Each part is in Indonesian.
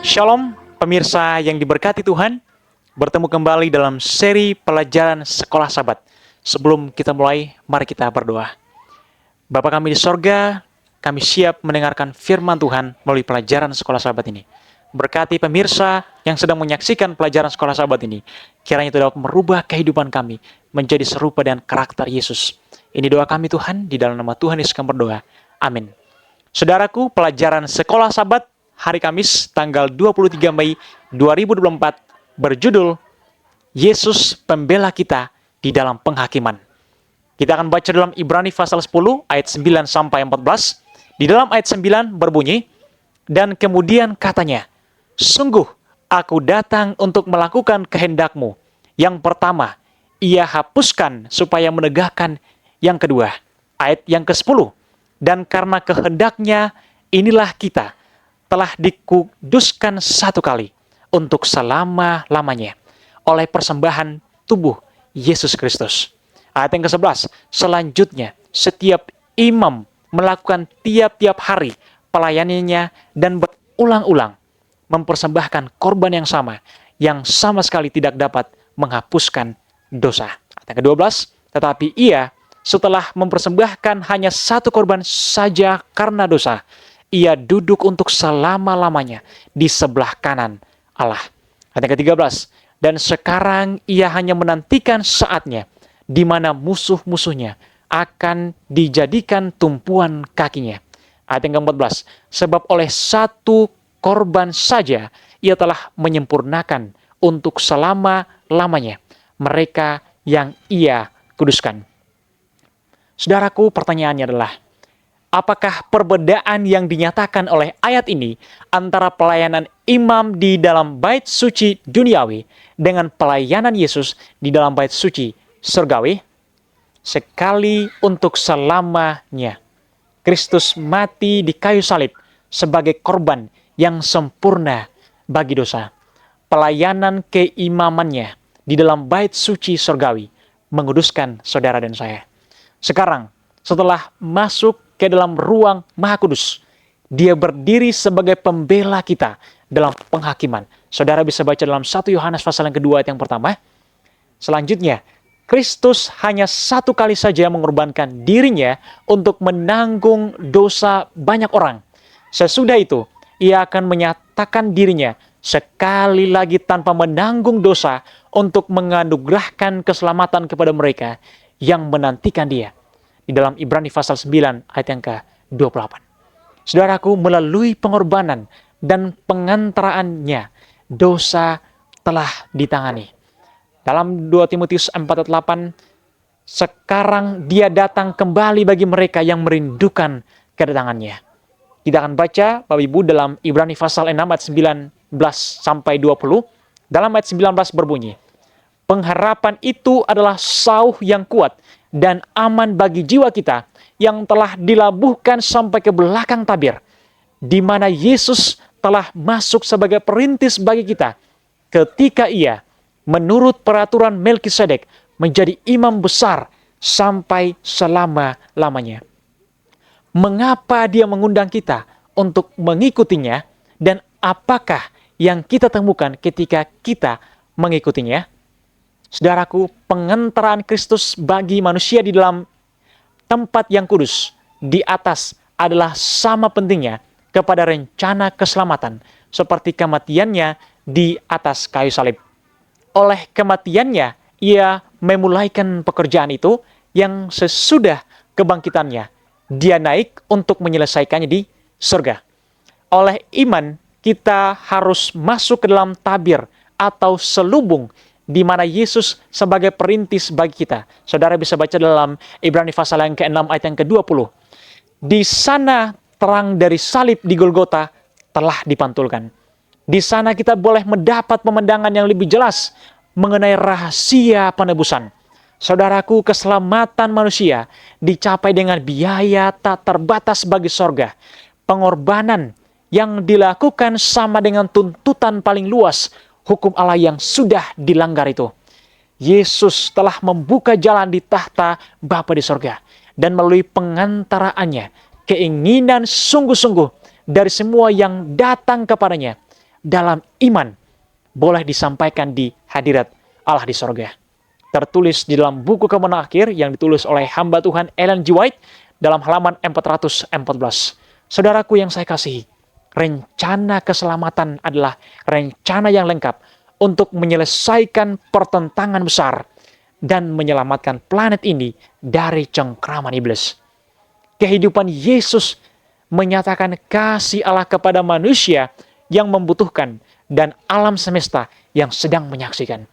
Shalom, pemirsa yang diberkati Tuhan. Bertemu kembali dalam seri pelajaran Sekolah Sabat. Sebelum kita mulai, mari kita berdoa. Bapa kami di sorga, kami siap mendengarkan firman Tuhan melalui pelajaran Sekolah Sabat ini. Berkati pemirsa yang sedang menyaksikan pelajaran Sekolah Sabat ini. Kiranya itu dapat merubah kehidupan kami menjadi serupa dengan karakter Yesus. Ini doa kami Tuhan, di dalam nama Tuhan Yesus kami berdoa. Amin. Saudaraku, pelajaran Sekolah Sabat hari Kamis tanggal 23 Mei 2024 berjudul Yesus Pembela Kita di dalam Penghakiman. Kita akan baca dalam Ibrani pasal 10 ayat 9 sampai 14. Di dalam ayat 9 berbunyi, dan kemudian katanya, sungguh aku datang untuk melakukan kehendak-Mu. Yang pertama, ia hapuskan supaya menegakkan. Yang kedua, ayat yang ke-10, dan karena kehendaknya inilah kita telah dikuduskan satu kali untuk selama-lamanya oleh persembahan tubuh Yesus Kristus. Ayat yang ke-11, selanjutnya setiap imam melakukan tiap-tiap hari pelayanannya dan berulang-ulang mempersembahkan korban yang sama sekali tidak dapat menghapuskan dosa. Ayat yang ke-12, tetapi ia setelah mempersembahkan hanya satu korban saja karena dosa, ia duduk untuk selama-lamanya di sebelah kanan Allah. Ayat yang ke-13, dan sekarang ia hanya menantikan saatnya di mana musuh-musuhnya akan dijadikan tumpuan kakinya. Ayat yang ke-14, sebab oleh satu korban saja ia telah menyempurnakan untuk selama-lamanya mereka yang ia kuduskan. Saudaraku, pertanyaannya adalah, apakah perbedaan yang dinyatakan oleh ayat ini antara pelayanan imam di dalam bait suci duniawi dengan pelayanan Yesus di dalam bait suci surgawi? Sekali untuk selamanya, Kristus mati di kayu salib sebagai korban yang sempurna bagi dosa. Pelayanan keimamannya di dalam bait suci surgawi menguduskan saudara dan saya. Sekarang, setelah masuk ke dalam ruang Maha Kudus, dia berdiri sebagai pembela kita dalam penghakiman. Saudara bisa baca dalam 1 Yohanes pasal yang kedua ayat yang pertama. Selanjutnya, Kristus hanya satu kali saja mengorbankan dirinya untuk menanggung dosa banyak orang. Sesudah itu, ia akan menyatakan dirinya sekali lagi tanpa menanggung dosa untuk menganugerahkan keselamatan kepada mereka yang menantikan dia. Di dalam Ibrani pasal 9 ayat yang ke-28. Saudaraku, melalui pengorbanan dan pengantaraannya, dosa telah ditangani. Dalam 2 Timotius 4 ayat 8, sekarang dia datang kembali bagi mereka yang merindukan kedatangannya. Kita akan baca, Bapak Ibu, dalam Ibrani pasal 6 ayat 19 sampai 20. Dalam ayat 19 berbunyi, pengharapan itu adalah sauh yang kuat dan aman bagi jiwa kita yang telah dilabuhkan sampai ke belakang tabir, di mana Yesus telah masuk sebagai perintis bagi kita ketika ia menurut peraturan Melkisedek menjadi imam besar sampai selama-lamanya. Mengapa dia mengundang kita untuk mengikutinya, dan apakah yang kita temukan ketika kita mengikutinya? Saudaraku, pengantaraan Kristus bagi manusia di dalam tempat yang kudus di atas adalah sama pentingnya kepada rencana keselamatan seperti kematiannya di atas kayu salib. Oleh kematiannya, ia memulaikan pekerjaan itu yang sesudah kebangkitannya, dia naik untuk menyelesaikannya di surga. Oleh iman, kita harus masuk ke dalam tabir atau selubung di mana Yesus sebagai perintis bagi kita. Saudara bisa baca dalam Ibrani pasal yang ke-6 ayat yang ke-20. Di sana terang dari salib di Golgota telah dipantulkan. Di sana kita boleh mendapat pemandangan yang lebih jelas mengenai rahasia penebusan. Saudaraku, keselamatan manusia dicapai dengan biaya tak terbatas bagi sorga. Pengorbanan yang dilakukan sama dengan tuntutan paling luas hukum Allah yang sudah dilanggar itu. Yesus telah membuka jalan di tahta Bapa di sorga. Dan melalui pengantaraannya, keinginan sungguh-sungguh dari semua yang datang kepadanya dalam iman boleh disampaikan di hadirat Allah di sorga. Tertulis di dalam buku Kemenangan Akhir yang ditulis oleh hamba Tuhan Ellen G. White dalam halaman 414. Saudaraku yang saya kasihi, rencana keselamatan adalah rencana yang lengkap untuk menyelesaikan pertentangan besar dan menyelamatkan planet ini dari cengkraman iblis. Kehidupan Yesus menyatakan kasih Allah kepada manusia yang membutuhkan dan alam semesta yang sedang menyaksikan.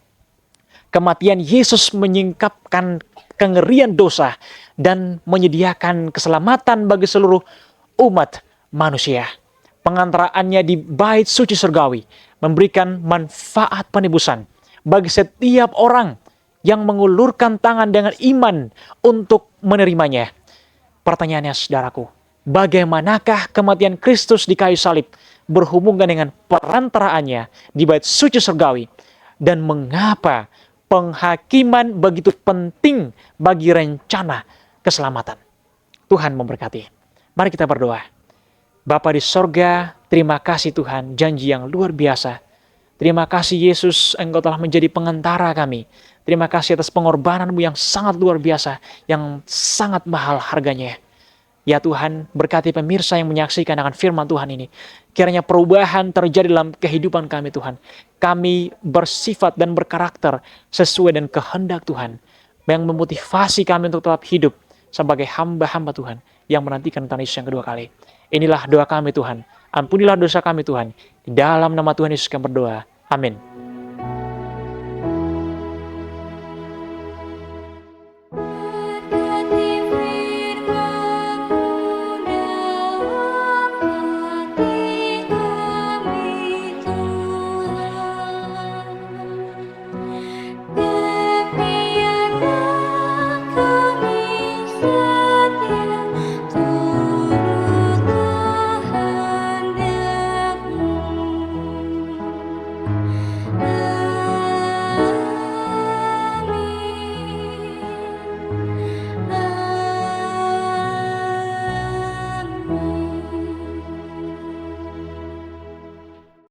Kematian Yesus menyingkapkan kengerian dosa dan menyediakan keselamatan bagi seluruh umat manusia. Pengantaraannya di bait suci surgawi memberikan manfaat penebusan bagi setiap orang yang mengulurkan tangan dengan iman untuk menerimanya. Pertanyaannya saudaraku, bagaimanakah kematian Kristus di kayu salib berhubungan dengan perantaraannya di bait suci surgawi? Dan mengapa penghakiman begitu penting bagi rencana keselamatan? Tuhan memberkati. Mari kita berdoa. Bapa di sorga, terima kasih Tuhan, janji yang luar biasa. Terima kasih Yesus, Engkau telah menjadi pengantara kami. Terima kasih atas pengorbananmu yang sangat luar biasa, yang sangat mahal harganya. Ya Tuhan, berkati pemirsa yang menyaksikan akan firman Tuhan ini. Kiranya perubahan terjadi dalam kehidupan kami Tuhan. Kami bersifat dan berkarakter sesuai dengan kehendak Tuhan. Yang memotivasi kami untuk tetap hidup sebagai hamba-hamba Tuhan yang menantikan Tuhan Yesus yang kedua kali. Inilah doa kami Tuhan. Ampunilah dosa kami Tuhan. Di dalam nama Tuhan Yesus kami berdoa. Amin.